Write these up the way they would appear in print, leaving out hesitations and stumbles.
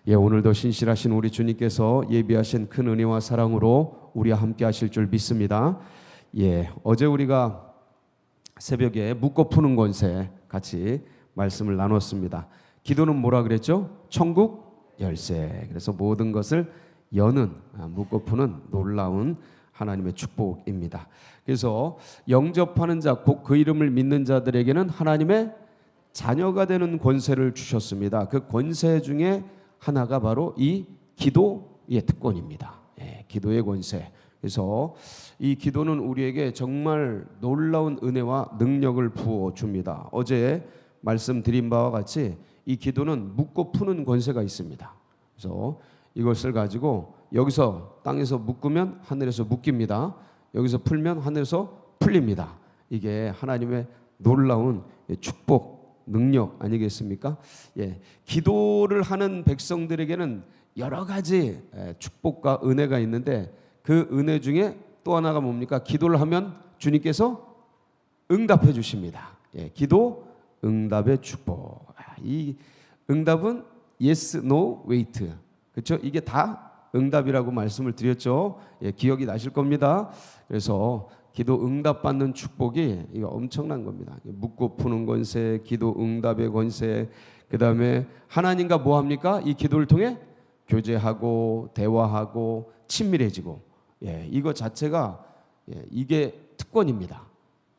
오늘도 신실하신 우리 주님께서 예비하신 큰 은혜와 사랑으로 우리와 함께 하실 줄 믿습니다. 어제 우리가 새벽에 묻고 푸는 권세 같이 말씀을 나눴습니다. 기도는 뭐라 그랬죠? 천국 열쇠. 그래서 모든 것을 여는 묻고 푸는 놀라운 하나님의 축복입니다. 그래서 영접하는 자, 곧 그 이름을 믿는 자들에게는 하나님의 자녀가 되는 권세를 주셨습니다. 그 권세 중에 하나가 바로 이 기도의 특권입니다. 기도의 권세. 그래서 이 기도는 우리에게 정말 놀라운 은혜와 능력을 부어 줍니다. 어제 말씀드린 바와 같이 이 기도는 묻고 푸는 권세가 있습니다. 그래서 이것을 가지고 여기서 땅에서 묶으면 하늘에서 묶입니다. 여기서 풀면 하늘에서 풀립니다. 이게 하나님의 놀라운 축복 능력 아니겠습니까? 기도를 하는 백성들에게는 여러 가지 축복과 은혜가 있는데 그 은혜 중에 또 하나가 뭡니까? 기도를 하면 주님께서 응답해 주십니다. 기도 응답의 축복. 이 응답은 yes, no, wait. 그렇죠? 이게 다 응답이라고 말씀을 드렸죠. 기억이 나실 겁니다. 그래서 기도 응답받는 축복이 이거 엄청난 겁니다. 묻고 푸는 권세, 기도 응답의 권세, 그 다음에 하나님과 뭐 합니까? 이 기도를 통해 교제하고 대화하고 친밀해지고, 이거 자체가 이게 특권입니다.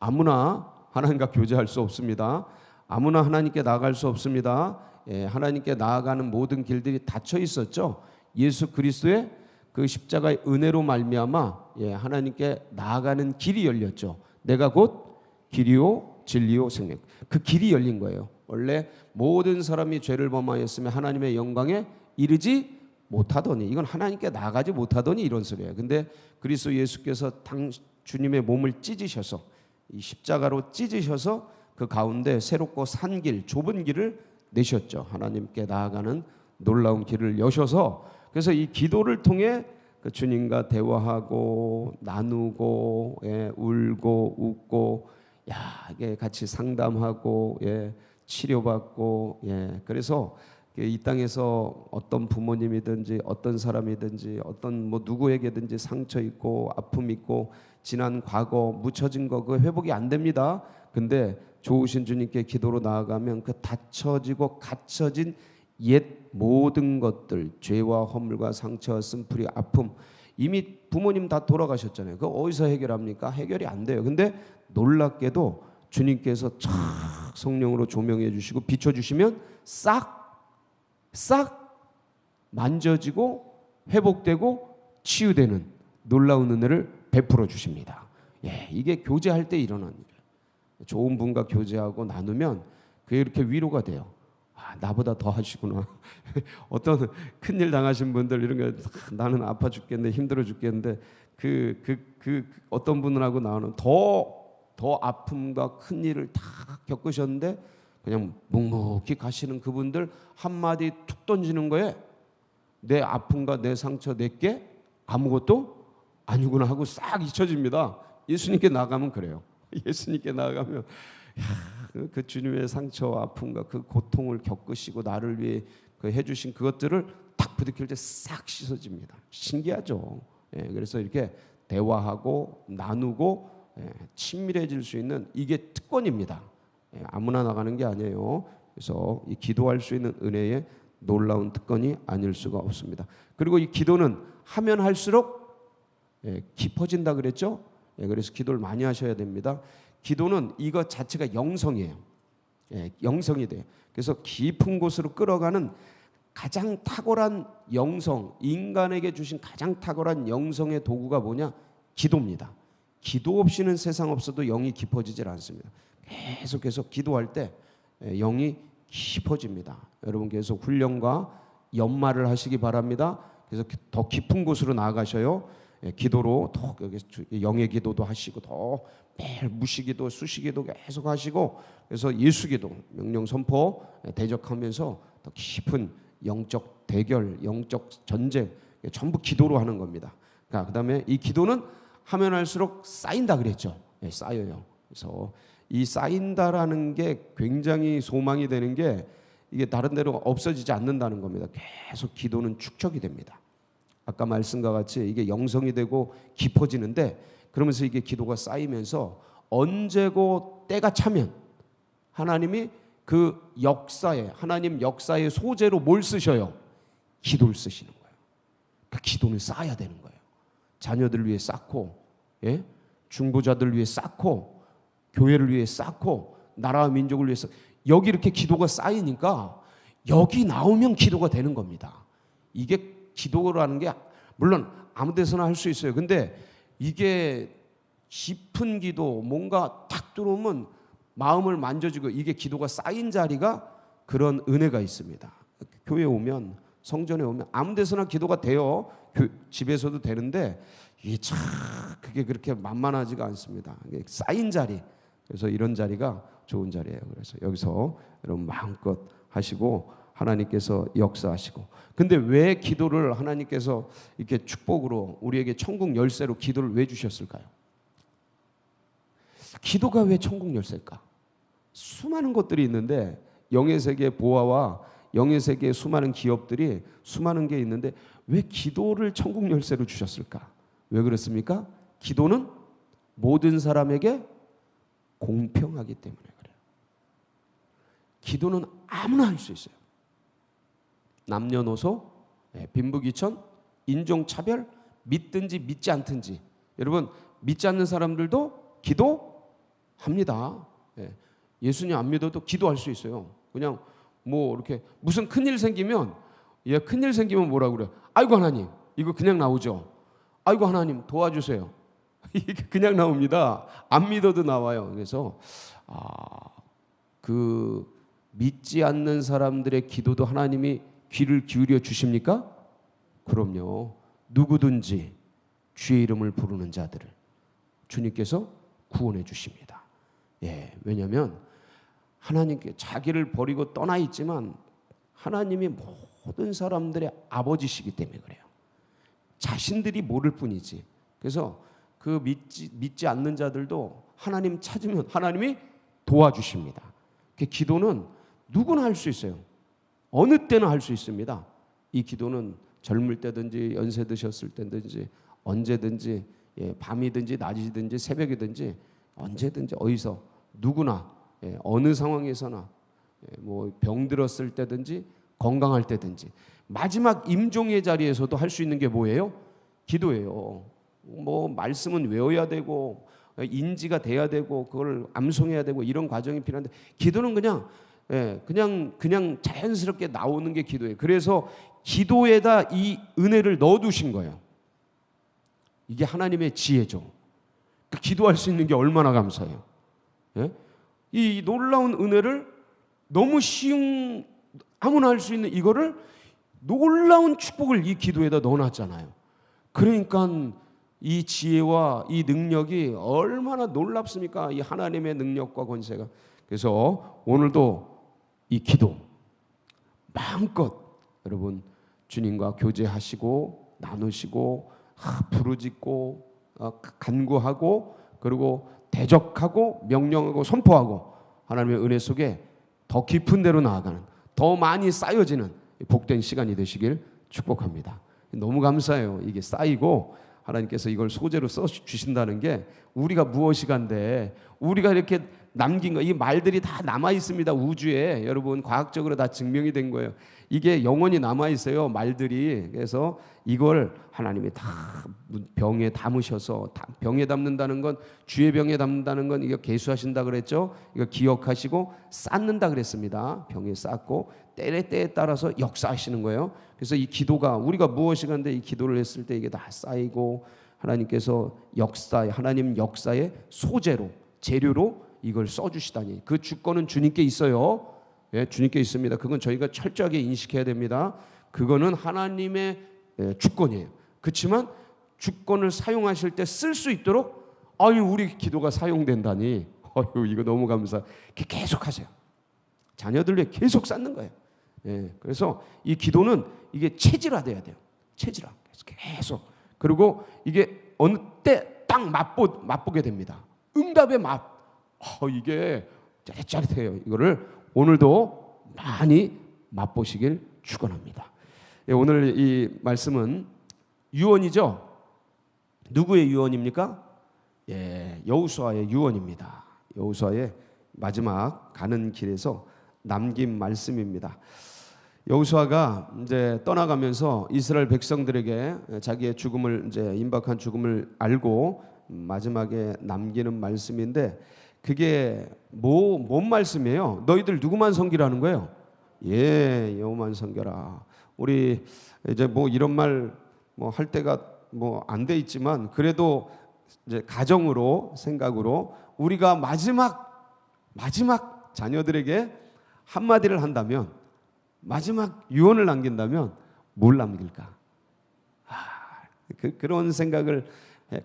아무나 하나님과 교제할 수 없습니다. 아무나 하나님께 나아갈 수 없습니다. 하나님께 나아가는 모든 길들이 닫혀 있었죠. 예수 그리스도의 그 십자가의 은혜로 말미암아 하나님께 나아가는 길이 열렸죠. 내가 곧 길이요 진리요 생명. 그 길이 열린 거예요. 원래 모든 사람이 죄를 범하였으면 하나님의 영광에 이르지 못하더니, 이건 하나님께 나아가지 못하더니 이런 소리예요. 근데 그리스도 예수께서 주님의 몸을 찢으셔서 이 십자가로 찢으셔서 그 가운데 새롭고 산 길, 좁은 길을 내셨죠. 하나님께 나아가는 놀라운 길을 여셔서, 그래서 이 기도를 통해 그 주님과 대화하고 나누고 울고 웃고 이게 같이 상담하고 치료받고 그래서 이 땅에서 어떤 부모님이든지 어떤 사람이든지 어떤 누구에게든지 상처 있고 아픔 있고 지난 과거 묻혀진 거 그 회복이 안 됩니다. 근데 좋으신 주님께 기도로 나아가면 그 닫혀지고 갇혀진 옛 모든 것들, 죄와 허물과 상처와 쓴뿌리 아픔, 이미 부모님 다 돌아가셨잖아요. 그거 어디서 해결합니까? 해결이 안 돼요. 근데 놀랍게도 주님께서 촥 성령으로 조명해 주시고 비춰 주시면 싹 만져지고 회복되고 치유되는 놀라운 은혜를 베풀어 주십니다. 이게 교제할 때 일어나는 일이에요. 좋은 분과 교제하고 나누면 그게 이렇게 위로가 돼요. 나보다 더 하시구나. 어떤 큰일 당하신 분들 이런 거 나는 아파 죽겠는데 힘들어 죽겠는데 그 어떤 분하고 나오는 더 아픔과 큰 일을 다 겪으셨는데 그냥 묵묵히 가시는 그분들 한마디 툭 던지는 거에 내 아픔과 내 상처 내게 아무것도 아니구나 하고 싹 잊혀집니다. 예수님께 나가면 그래요. 예수님께 나가면 그 주님의 상처와 아픔과 그 고통을 겪으시고 나를 위해 그 해주신 그것들을 탁 부딪힐 때 싹 씻어집니다. 신기하죠. 그래서 이렇게 대화하고 나누고 친밀해질 수 있는 이게 특권입니다. 아무나 나가는 게 아니에요. 그래서 이 기도할 수 있는 은혜의 놀라운 특권이 아닐 수가 없습니다. 그리고 이 기도는 하면 할수록 깊어진다 그랬죠. 그래서 기도를 많이 하셔야 됩니다. 기도는 이것 자체가 영성이에요. 영성이 돼요. 그래서 깊은 곳으로 끌어가는 가장 탁월한 영성, 인간에게 주신 가장 탁월한 영성의 도구가 뭐냐? 기도입니다. 기도 없이는 세상 없어도 영이 깊어지질 않습니다. 계속해서 기도할 때 영이 깊어집니다. 여러분 계속 훈련과 연말을 하시기 바랍니다. 그래서 더 깊은 곳으로 나아가셔요. 기도로 더 영의 기도도 하시고 더 매일 무시기도 수시기도 계속 하시고, 그래서 예수기도 명령 선포 대적하면서 더 깊은 영적 대결, 영적 전쟁 전부 기도로 하는 겁니다. 그다음에 이 기도는 하면 할수록 쌓인다 그랬죠. 쌓여요. 그래서 이 쌓인다라는 게 굉장히 소망이 되는 게 이게 다른 데로 없어지지 않는다는 겁니다. 계속 기도는 축적이 됩니다. 아까 말씀과 같이 이게 영성이 되고 깊어지는데, 그러면서 이게 기도가 쌓이면서 언제고 때가 차면 하나님이 그 역사에, 하나님 역사의 소재로 뭘 쓰셔요? 기도를 쓰시는 거예요. 그 기도는 쌓아야 되는 거예요. 자녀들 위해 쌓고, 중보자들 위해 쌓고, 교회를 위해 쌓고, 나라와 민족을 위해서, 여기 이렇게 기도가 쌓이니까 여기 나오면 기도가 되는 겁니다. 이게 기도라는 게 물론 아무 데서나 할 수 있어요. 근데 이게 깊은 기도, 뭔가 탁 들어오면 마음을 만져주고, 이게 기도가 쌓인 자리가 그런 은혜가 있습니다. 교회에 오면, 성전에 오면 아무 데서나 기도가 돼요. 집에서도 되는데 이게 참 그게 그렇게 만만하지가 않습니다. 이게 쌓인 자리. 그래서 이런 자리가 좋은 자리예요. 그래서 여기서 여러분 마음껏 하시고 하나님께서 역사하시고. 근데 왜 기도를 하나님께서 이렇게 축복으로 우리에게 천국 열쇠로 기도를 왜 주셨을까요? 기도가 왜 천국 열쇠일까? 수많은 것들이 있는데, 영의 세계 보아와 영의 세계의 수많은 기업들이 수많은 게 있는데 왜 기도를 천국 열쇠로 주셨을까? 왜 그렇습니까? 기도는 모든 사람에게 공평하기 때문에 그래요. 기도는 아무나 할 수 있어요. 남녀노소, 빈부귀천, 인종차별, 믿든지 믿지 않든지. 여러분, 믿지 않는 사람들도 기도합니다. 예수님 안 믿어도 기도할 수 있어요. 그냥 뭐 이렇게 무슨 큰일 생기면, 큰일 생기면 뭐라고 그래요? 아이고 하나님, 이거 그냥 나오죠. 아이고 하나님 도와주세요. 이게 그냥 나옵니다. 안 믿어도 나와요. 그래서 그 믿지 않는 사람들의 기도도 하나님이 귀를 기울여 주십니까? 그럼요. 누구든지 주의 이름을 부르는 자들을 주님께서 구원해 주십니다. 왜냐하면 하나님께 자기를 버리고 떠나 있지만 하나님이 모든 사람들의 아버지시기 때문에 그래요. 자신들이 모를 뿐이지. 그래서 그 믿지 않는 자들도 하나님 찾으면 하나님이 도와주십니다. 기도는 누구나 할 수 있어요. 어느 때나 할 수 있습니다. 이 기도는 젊을 때든지 연세 드셨을 때든지 언제든지, 밤이든지 낮이든지 새벽이든지 언제든지 어디서 누구나, 어느 상황에서나, 뭐 병들었을 때든지 건강할 때든지, 마지막 임종의 자리에서도 할 수 있는 게 뭐예요? 기도예요. 뭐 말씀은 외워야 되고 인지가 돼야 되고 그걸 암송해야 되고 이런 과정이 필요한데, 기도는 그냥 자연스럽게 나오는 게 기도예요. 그래서 기도에다 이 은혜를 넣어두신 거예요. 이게 하나님의 지혜죠. 기도할 수 있는 게 얼마나 감사해요. 이 놀라운 은혜를, 너무 쉬운, 아무나 할 수 있는 이거를, 놀라운 축복을 이 기도에다 넣어놨잖아요. 그러니까 이 지혜와 이 능력이 얼마나 놀랍습니까? 이 하나님의 능력과 권세가. 그래서 오늘도 이 기도 마음껏 여러분 주님과 교제하시고 나누시고 부르짖고 간구하고, 그리고 대적하고 명령하고 선포하고 하나님의 은혜 속에 더 깊은 데로 나아가는, 더 많이 쌓여지는 복된 시간이 되시길 축복합니다. 너무 감사해요. 이게 쌓이고 하나님께서 이걸 소재로 써 주신다는 게, 우리가 무엇이간데 우리가 이렇게 남긴 거, 이 말들이 다 남아 있습니다. 우주에 여러분 과학적으로 다 증명이 된 거예요. 이게 영원히 남아 있어요, 말들이. 그래서 이걸 하나님이 다 병에 담으셔서, 병에 담는다는 건, 주의 병에 담는다는 건 이거 계수하신다 그랬죠. 이거 기억하시고 쌓는다 그랬습니다. 병에 쌓고 때에 따라서 역사하시는 거예요. 그래서 이 기도가, 우리가 무엇이간데 이 기도를 했을 때 이게 다 쌓이고 하나님께서 하나님 역사의 소재로, 재료로 이걸 써주시다니, 그 주권은 주님께 있어요. 주님께 있습니다. 그건 저희가 철저하게 인식해야 됩니다. 그거는 하나님의 주권이에요. 그렇지만 주권을 사용하실 때 쓸 수 있도록, 우리 기도가 사용된다니, 이거 너무 감사. 계속 하세요. 자녀들 위해 계속 쌓는 거예요. 그래서 이 기도는 이게 체질화돼야 돼요. 체질화. 계속. 그리고 이게 어느 때 딱 맛보게 됩니다. 응답의 맛. 이게 짜릿짜릿해요. 이거를 오늘도 많이 맛보시길 축원합니다. 예, 오늘 이 말씀은 유언이죠. 누구의 유언입니까? 예, 여호수아의 유언입니다. 여호수아의 마지막 가는 길에서 남긴 말씀입니다. 여호수아가 이제 떠나가면서 이스라엘 백성들에게 자기의 죽음을 이제 임박한 죽음을 알고 마지막에 남기는 말씀인데 그게 뭔 말씀이에요? 너희들 누구만 섬기라는 거예요? 예, 여호만 섬겨라. 우리 이제 뭐 이런 말 뭐 할 때가 뭐 안 돼 있지만 그래도 이제 가정으로 생각으로 우리가 마지막 자녀들에게 한마디를 한다면 마지막 유언을 남긴다면 뭘 남길까? 그런 생각을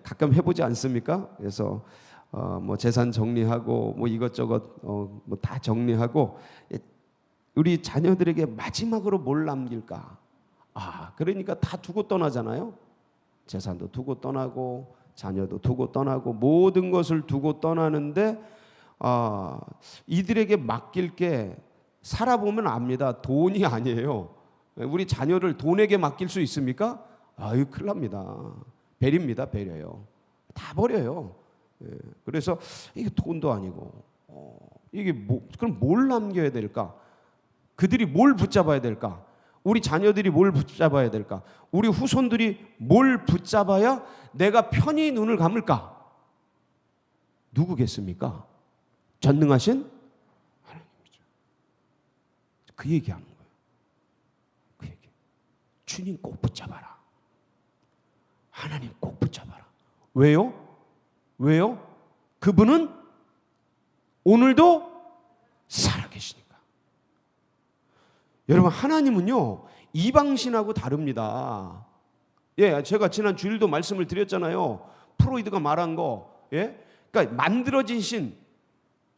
가끔 해보지 않습니까? 그래서 뭐 재산 정리하고 뭐 이것저것 뭐 다 정리하고 우리 자녀들에게 마지막으로 뭘 남길까? 그러니까 다 두고 떠나잖아요. 재산도 두고 떠나고 자녀도 두고 떠나고 모든 것을 두고 떠나는데 이들에게 맡길 게 살아보면 압니다. 돈이 아니에요. 우리 자녀를 돈에게 맡길 수 있습니까? 큰일 납니다. 배립니다. 배려요. 다 버려요. 그래서 이게 돈도 아니고 이게 그럼 뭘 남겨야 될까? 그들이 뭘 붙잡아야 될까? 우리 자녀들이 뭘 붙잡아야 될까? 우리 후손들이 뭘 붙잡아야 내가 편히 눈을 감을까? 누구겠습니까? 전능하신 하나님이죠. 그 얘기하는 거예요. 그 얘기. 주님 꼭 붙잡아라. 하나님 꼭 붙잡아라. 왜요? 왜요? 그분은 오늘도 살아계시니까. 여러분, 하나님은요 이방신하고 다릅니다. 예, 제가 지난 주일도 말씀을 드렸잖아요. 프로이드가 말한 거. 예? 그러니까 만들어진 신,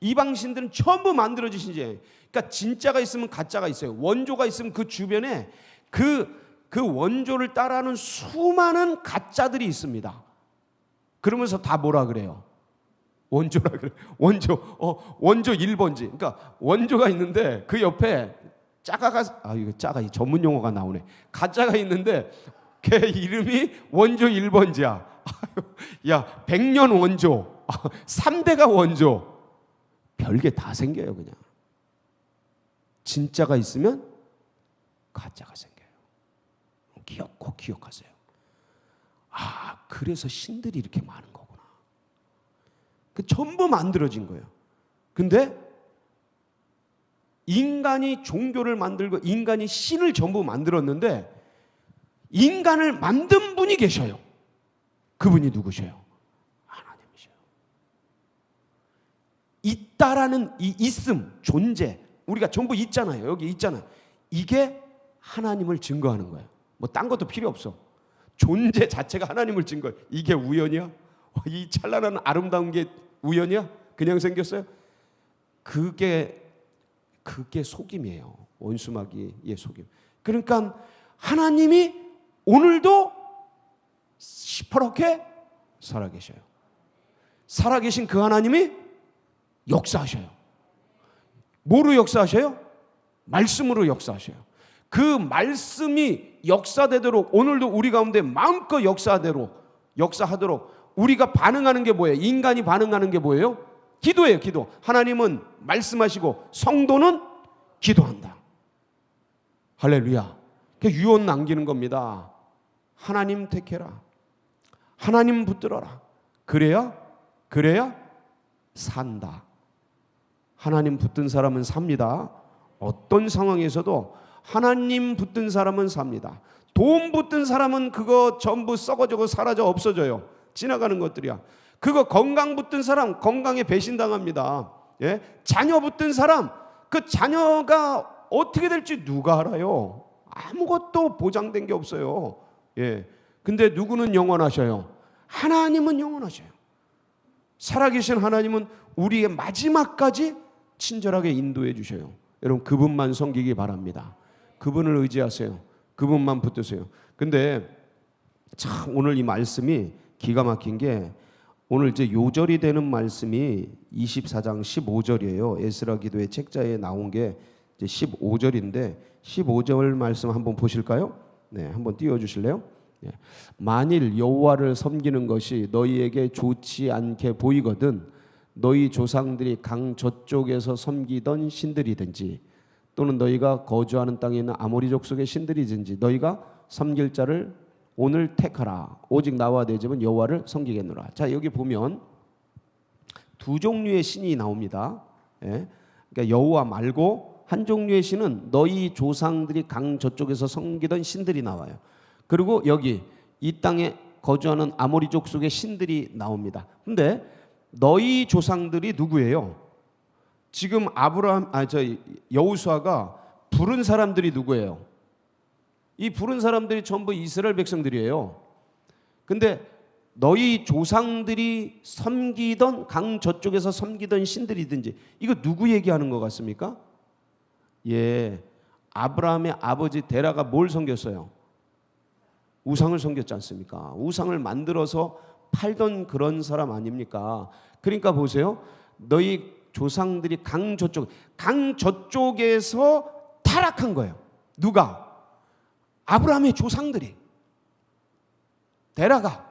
이방신들은 전부 만들어진 신이에요. 그러니까 진짜가 있으면 가짜가 있어요. 원조가 있으면 그 주변에 그 원조를 따라하는 수많은 가짜들이 있습니다. 그러면서 다 뭐라 그래요? 원조라 그래. 원조 1번지. 그러니까 원조가 있는데 그 옆에 이거 짜가 전문 용어가 나오네. 가짜가 있는데 걔 이름이 원조 1번지야. 야, 100년 원조, 3대가 원조. 별게 다 생겨요, 그냥. 진짜가 있으면 가짜가 생겨요. 꼭 기억하세요. 그래서 신들이 이렇게 많은 거구나. 전부 만들어진 거예요. 근데 인간이 종교를 만들고 인간이 신을 전부 만들었는데 인간을 만든 분이 계셔요. 그분이 누구셔요? 하나님이셔요. 있다라는 이 있음, 존재, 우리가 전부 있잖아요. 여기 있잖아요. 이게 하나님을 증거하는 거예요. 뭐 딴 것도 필요 없어. 존재 자체가 하나님을 증거해. 이게 우연이야? 이 찬란한 아름다운 게 우연이야? 그냥 생겼어요? 그게 속임이에요. 원수마귀의 속임. 그러니까 하나님이 오늘도 시퍼렇게 살아계셔요. 살아계신 그 하나님이 역사하셔요. 뭐로 역사하셔요? 말씀으로 역사하셔요. 그 말씀이 역사되도록 오늘도 우리 가운데 마음껏 역사하도록 우리가 반응하는 게 뭐예요? 인간이 반응하는 게 뭐예요? 기도예요. 기도. 하나님은 말씀하시고 성도는 기도한다. 할렐루야. 유언 남기는 겁니다. 하나님 택해라. 하나님 붙들어라. 그래야 산다. 하나님 붙든 사람은 삽니다. 어떤 상황에서도 하나님 붙든 사람은 삽니다. 돈 붙든 사람은 그거 전부 썩어지고 사라져 없어져요. 지나가는 것들이야. 그거 건강 붙든 사람 건강에 배신당합니다. 예? 자녀 붙든 사람 그 자녀가 어떻게 될지 누가 알아요? 아무것도 보장된 게 없어요. 예. 근데 누구는 영원하셔요? 하나님은 영원하셔요. 살아계신 하나님은 우리의 마지막까지 친절하게 인도해 주셔요. 여러분 그분만 섬기기 바랍니다. 그분을 의지하세요. 그분만 붙드세요. 근데 참 오늘 이 말씀이 기가 막힌 게 오늘 이제 요절이 되는 말씀이 24장 15절이에요. 에스라 기도의 책자에 나온 게 이제 15절인데 15절 말씀 한번 보실까요? 네, 한번 띄워 주실래요? 예. 만일 여호와를 섬기는 것이 너희에게 좋지 않게 보이거든 너희 조상들이 강 저쪽에서 섬기던 신들이든지 또는 너희가 거주하는 땅에 있는 아모리 족속의 신들이든지 너희가 섬길 자를 오늘 택하라. 오직 나와 내 집은 여호와를 섬기겠노라. 자, 여기 보면 두 종류의 신이 나옵니다. 예. 그러니까 여호와 말고 한 종류의 신은 너희 조상들이 강 저쪽에서 섬기던 신들이 나와요. 그리고 여기 이 땅에 거주하는 아모리 족속의 신들이 나옵니다. 근데 너희 조상들이 누구예요? 지금 여호수아가 부른 사람들이 누구예요? 이 부른 사람들이 전부 이스라엘 백성들이에요. 근데 너희 조상들이 섬기던 강 저쪽에서 섬기던 신들이든지 이거 누구 얘기하는 것 같습니까? 예, 아브라함의 아버지 데라가 뭘 섬겼어요? 우상을 섬겼지 않습니까? 우상을 만들어서 팔던 그런 사람 아닙니까? 그러니까 보세요. 너희 조상들이 강 저쪽에서 타락한 거예요. 누가? 아브라함의 조상들이. 데라가.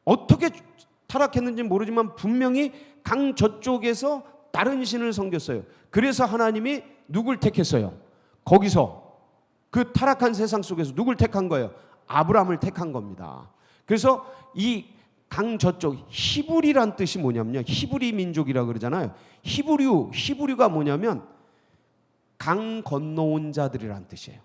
어떻게 타락했는지 모르지만 분명히 강 저쪽에서 다른 신을 섬겼어요. 그래서 하나님이 누굴 택했어요? 거기서 그 타락한 세상 속에서 누굴 택한 거예요? 아브라함을 택한 겁니다. 그래서 이 강 저쪽 히브리란 뜻이 뭐냐면요. 히브리 민족이라고 그러잖아요. 히브리가 뭐냐면 강 건너온 자들이란 뜻이에요.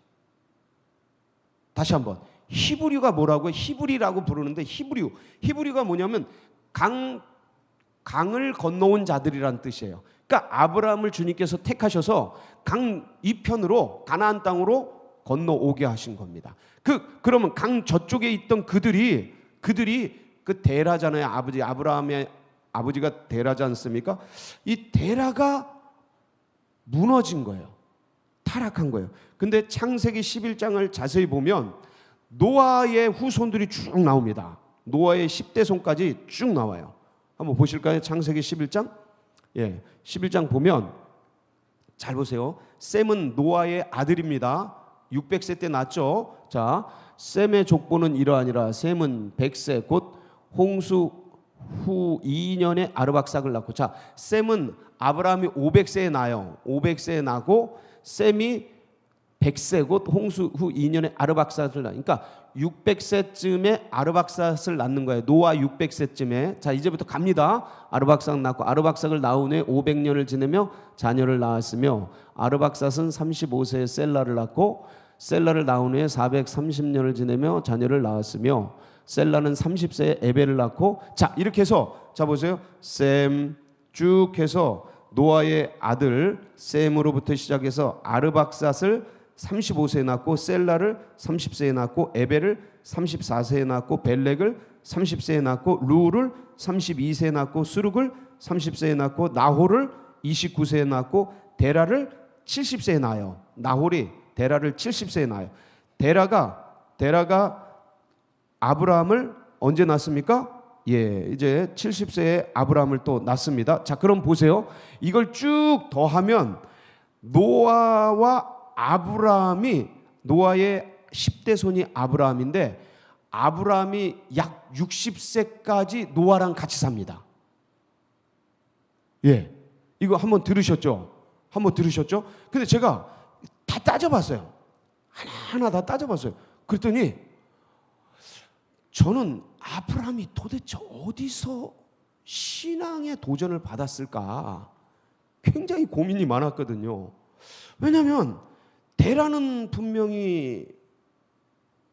다시 한번. 히브리가 뭐라고요? 히브리라고 부르는데 히브리가 뭐냐면 강을 건너온 자들이란 뜻이에요. 그러니까 아브라함을 주님께서 택하셔서 강 이편으로 가나안 땅으로 건너오게 하신 겁니다. 그러면 강 저쪽에 있던 그들이 그 데라잖아요. 아브라함의 아버지가 데라지 않습니까? 이 데라가 무너진 거예요. 타락한 거예요. 근데 창세기 11장을 자세히 보면 노아의 후손들이 쭉 나옵니다. 노아의 10대 손까지 쭉 나와요. 한번 보실까요? 창세기 11장? 예, 11장 보면 잘 보세요. 셈은 노아의 아들입니다. 600세 때 낳았죠. 자, 셈의 족보는 이러하니라. 셈은 100세 곧 홍수 후 2년에 아르박삭을 낳고, 자, 셈은 아브라함이 500세에 나요. 500세에 나고 셈이 100세 곧 홍수 후 2년에 아르박삭을 낳. 그러니까 600세쯤에 아르박삭을 낳는 거예요. 노아 600세쯤에. 자, 이제부터 갑니다. 아르박삭 낳고 아르박삭을 낳은 후에 500년을 지내며 자녀를 낳았으며 아르박삭은 35세에 셀라를 낳고 셀라를 낳은 후에 430년을 지내며 자녀를 낳았으며 셀라는 30세에 에벨을 낳고, 자, 이렇게 해서 자 보세요. 셈 쭉 해서 노아의 아들 셈으로부터 시작해서 아르박삭을 35세에 낳고 셀라를 30세에 낳고 에벨을 34세에 낳고 벨렉을 30세에 낳고 루를 32세에 낳고 스룩을 30세에 낳고 나홀을 29세에 낳고 데라를 70세에 낳아요. 나홀이 데라를 70세에 낳아요. 데라가 아브라함을 언제 낳습니까? 예, 이제 70세에 아브라함을 또 낳습니다. 자, 그럼 보세요. 이걸 쭉 더하면 노아와 아브라함이, 노아의 10대 손이 아브라함인데 아브라함이 약 60세까지 노아랑 같이 삽니다. 예, 이거 한번 들으셨죠? 근데 제가 다 따져봤어요. 하나하나 다 따져봤어요. 그랬더니 저는 아브라함이 도대체 어디서 신앙의 도전을 받았을까 굉장히 고민이 많았거든요. 왜냐하면 데라는 분명히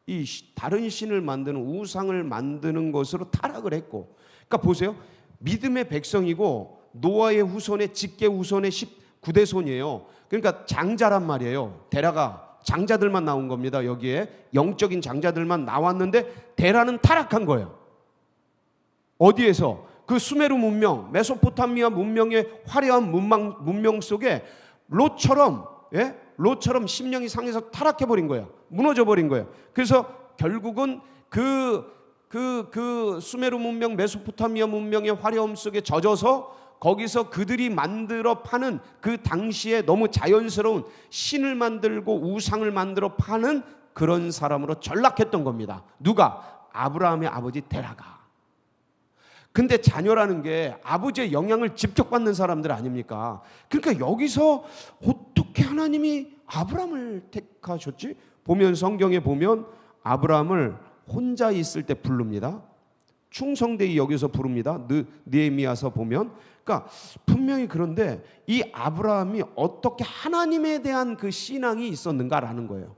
이 다른 신을 만드는, 우상을 만드는 것으로 타락을 했고, 그러니까 보세요. 믿음의 백성이고 노아의 후손의 직계 후손의 19대 손이에요. 그러니까 장자란 말이에요. 데라가 장자들만 나온 겁니다. 여기에 영적인 장자들만 나왔는데 데라는 타락한 거예요. 어디에서? 그 수메르 문명, 메소포타미아 문명의 화려한 문명 속에 롯처럼 심령이 상해서 타락해버린 거예요. 무너져버린 거예요. 그래서 결국은 그 수메르 문명, 메소포타미아 문명의 화려함 속에 젖어서 거기서 그들이 만들어 파는 그 당시에 너무 자연스러운 신을 만들고 우상을 만들어 파는 그런 사람으로 전락했던 겁니다. 누가? 아브라함의 아버지 데라가. 근데 자녀라는 게 아버지의 영향을 직접 받는 사람들 아닙니까? 그러니까 여기서 어떻게 하나님이 아브라함을 택하셨지? 보면 성경에 보면 아브라함을 혼자 있을 때 부릅니다. 충성되이 여기서 부릅니다. 느헤미야서 보면. 그러니까 분명히 그런데 이 아브라함이 어떻게 하나님에 대한 그 신앙이 있었는가라는 거예요.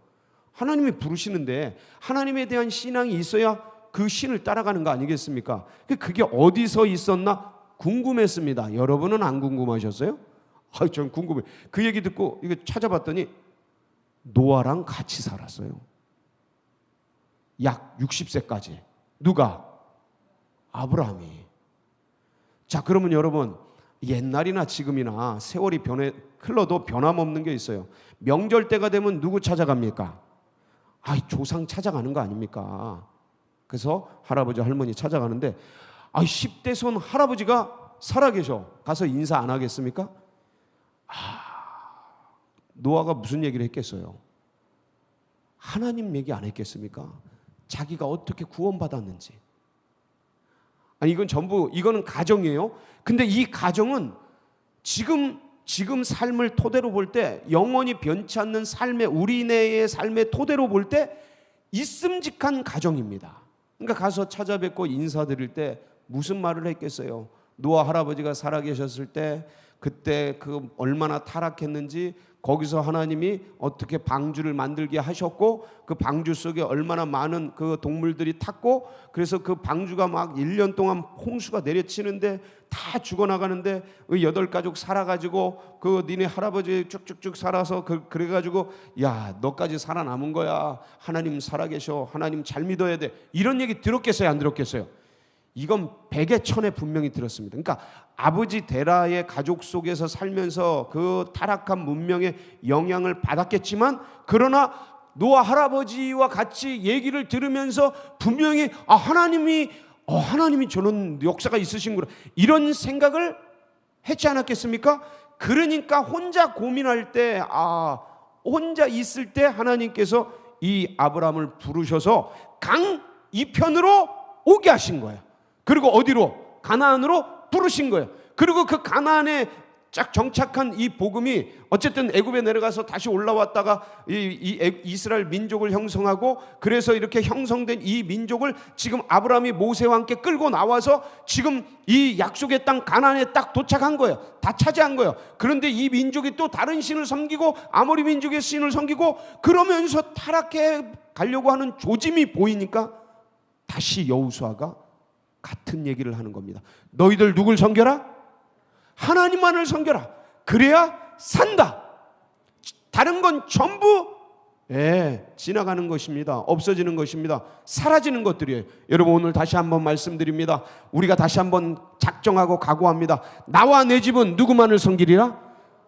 하나님이 부르시는데 하나님에 대한 신앙이 있어야 그 신을 따라가는 거 아니겠습니까? 그게 어디서 있었나 궁금했습니다. 여러분은 안 궁금하셨어요? 전 궁금해. 그 얘기 듣고 이거 찾아봤더니 노아랑 같이 살았어요. 약 60세까지. 누가? 아브라함이. 자, 그러면 여러분, 옛날이나 지금이나 세월이 흘러도 변함없는 게 있어요. 명절 때가 되면 누구 찾아갑니까? 조상 찾아가는 거 아닙니까? 그래서 할아버지 할머니 찾아가는데 10대 손 할아버지가 살아계셔. 가서 인사 안 하겠습니까? 노아가 무슨 얘기를 했겠어요? 하나님 얘기 안 했겠습니까? 자기가 어떻게 구원받았는지. 이거는 가정이에요. 근데 이 가정은 지금 삶을 토대로 볼 때, 영원히 변치 않는 삶의, 우리네의 삶의 토대로 볼 때 있음직한 가정입니다. 그러니까 가서 찾아뵙고 인사드릴 때 무슨 말을 했겠어요? 노아 할아버지가 살아계셨을 때 그때 그 얼마나 타락했는지, 거기서 하나님이 어떻게 방주를 만들게 하셨고, 그 방주 속에 얼마나 많은 그 동물들이 탔고, 그래서 그 방주가 막 1년 동안 홍수가 내려치는데 다 죽어나가는데 그 8가족 살아가지고 그 니네 할아버지 쭉쭉쭉 살아서 그래가지고 야, 너까지 살아남은 거야. 하나님 살아계셔. 하나님 잘 믿어야 돼. 이런 얘기 들었겠어요? 안 들었겠어요? 이건 백에 천에 분명히 들었습니다. 그러니까 아버지 데라의 가족 속에서 살면서 그 타락한 문명의 영향을 받았겠지만, 그러나 노아 할아버지와 같이 얘기를 들으면서 분명히 하나님이 저런 역사가 있으신구나, 이런 생각을 했지 않았겠습니까? 그러니까 혼자 고민할 때, 혼자 있을 때 하나님께서 이 아브라함을 부르셔서 강 이편으로 오게 하신 거예요. 그리고 어디로? 가나안으로 부르신 거예요. 그리고 그 가나안에 쫙 정착한 이 복음이 어쨌든 애굽에 내려가서 다시 올라왔다가 이스라엘 민족을 형성하고, 그래서 이렇게 형성된 이 민족을 지금 아브라함이 모세와 함께 끌고 나와서 지금 이 약속의 땅 가나안에 딱 도착한 거예요. 다 차지한 거예요. 그런데 이 민족이 또 다른 신을 섬기고, 아모리 민족의 신을 섬기고, 그러면서 타락해 가려고 하는 조짐이 보이니까 다시 여호수아가 같은 얘기를 하는 겁니다. 너희들 누굴 섬겨라? 하나님만을 섬겨라. 그래야 산다. 다른 건 전부 지나가는 것입니다. 없어지는 것입니다. 사라지는 것들이에요. 여러분, 오늘 다시 한번 말씀드립니다. 우리가 다시 한번 작정하고 각오합니다. 나와 내 집은 누구만을 섬기리라?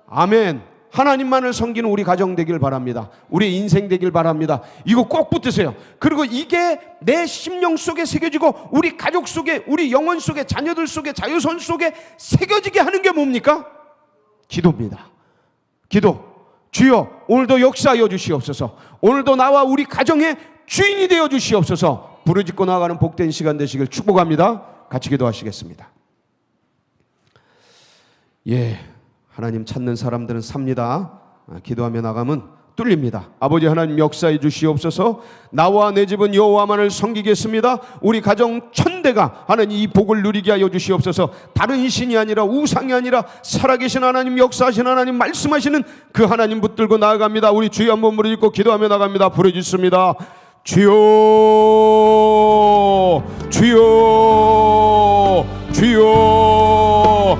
아멘. 하나님만을 섬기는 우리 가정 되길 바랍니다. 우리 인생 되길 바랍니다. 이거 꼭 붙드세요. 그리고 이게 내 심령 속에 새겨지고, 우리 가족 속에, 우리 영혼 속에, 자녀들 속에, 자유손 속에 새겨지게 하는 게 뭡니까? 기도입니다. 기도. 주여, 오늘도 역사하여 주시옵소서. 오늘도 나와 우리 가정의 주인이 되어 주시옵소서. 부르짖고 나아가는 복된 시간 되시길 축복합니다. 같이 기도하시겠습니다. 하나님 찾는 사람들은 삽니다. 기도하며 나가면 뚫립니다. 아버지 하나님, 역사해 주시옵소서. 나와 내 집은 여호와만을 섬기겠습니다. 우리 가정 천대가 하나님 이 복을 누리게 하여 주시옵소서. 다른 신이 아니라, 우상이 아니라 살아계신 하나님, 역사하신 하나님, 말씀하시는 그 하나님 붙들고 나아갑니다. 우리 주여 한번 부르짖고 기도하며 나갑니다. 부르짖습니다. 주여, 주여, 주여.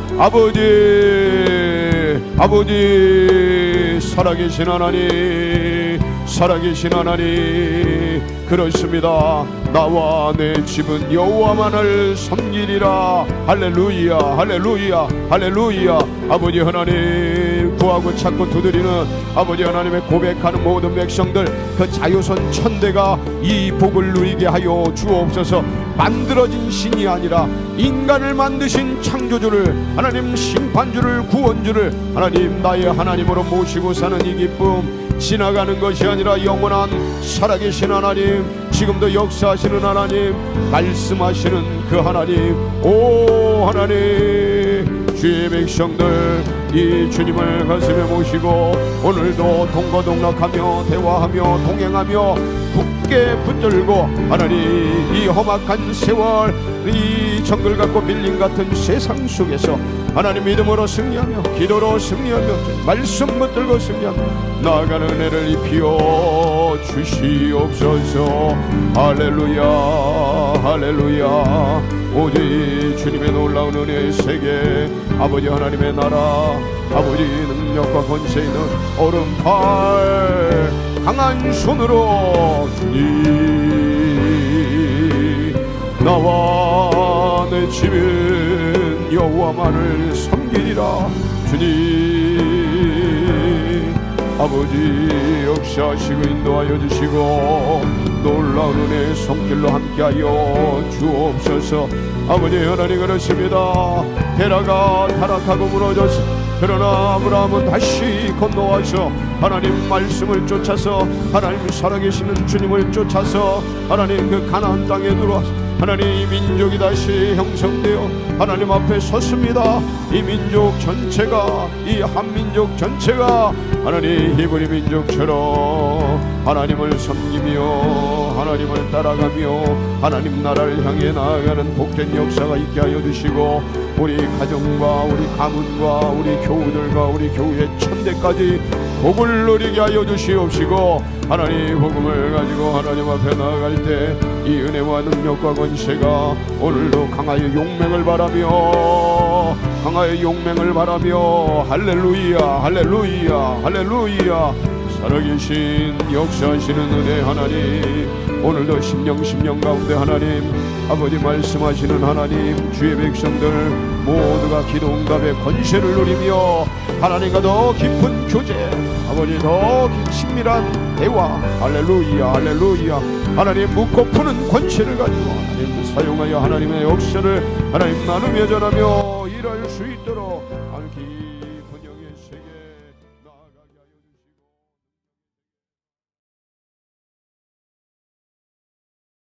아버지, 살아계신 하나님, 살아계신 하나님, 그렇습니다. 나와 내 집은 여호와만을 섬기리라. 할렐루야, 할렐루야, 할렐루야. 아버지 하나님, 구하고 찾고 두드리는 아버지 하나님의 고백하는 모든 백성들, 그 자유선 천대가 이 복을 누리게 하여 주옵소서. 만들어진 신이 아니라 인간을 만드신 창조주를, 하나님 심판주를, 구원주를 하나님 나의 하나님으로 모시고 사는 이 기쁨, 지나가는 것이 아니라 영원한 살아계신 하나님, 지금도 역사하시는 하나님, 말씀하시는 그 하나님, 오 하나님, 주의 백성들 이 주님을 가슴에 모시고 오늘도 동거동락하며 대화하며 동행하며 굳게 붙들고 하나님 이 험악한 세월, 이 정글 같고 밀림 같은 세상 속에서 하나님 믿음으로 승리하며 기도로 승리하며 말씀 붙들고 승리하며 나아가는 은혜를 입히어 주시옵소서. 할렐루야 할렐루야. 오직 주님의 놀라운 은혜의 세계, 아버지 하나님의 나라, 아버지 능력과 권세 있는 오른팔 강한 손으로 주님 나와 내 집은 여호와만을 섬기리라. 주님 아버지 역사하시고 인도하여 주시고 놀라운 은혜의 손길로 함께하여 주옵소서. 아버지 하나님 그렇습니다. 테라가 타락하고 무너졌어. 그러나 아브라함은 다시 건너와서 하나님 말씀을 쫓아서 하나님 살아계시는 주님을 쫓아서 하나님 그 가나안 땅에 들어와서 하나님 이 민족이 다시 형성되어 하나님 앞에 섰습니다. 이 민족 전체가, 이 한민족 전체가 하나님 히브리 민족처럼 하나님을 섬기며 하나님을 따라가며 하나님 나라를 향해 나아가는 복된 역사가 있게 하여 주시고 우리 가정과 우리 가문과 우리 교우들과 우리 교우의 천대까지 복을 누리게 하여 주시옵시고 하나님 복음을 가지고 하나님 앞에 나아갈 때 이 은혜와 능력과 권세가 오늘도 강하여 용맹을 바라며 강하여 용맹을 바라며 할렐루야 할렐루야 할렐루야. 살아계신 역사하시는 은혜 하나님, 오늘도 심령 가운데 하나님 아버지 말씀하시는 하나님, 주의 백성들 모두가 기도 응답의 권세를 누리며 하나님과 더 깊은 교제, 아버지 더 친밀한 대화, 할렐루야 할렐루야. 하나님 묻고 푸는 권세를 가지고 하나님 사용하여 하나님의 역사를 하나님 나누며 전하며 일할 수 있도록 하나님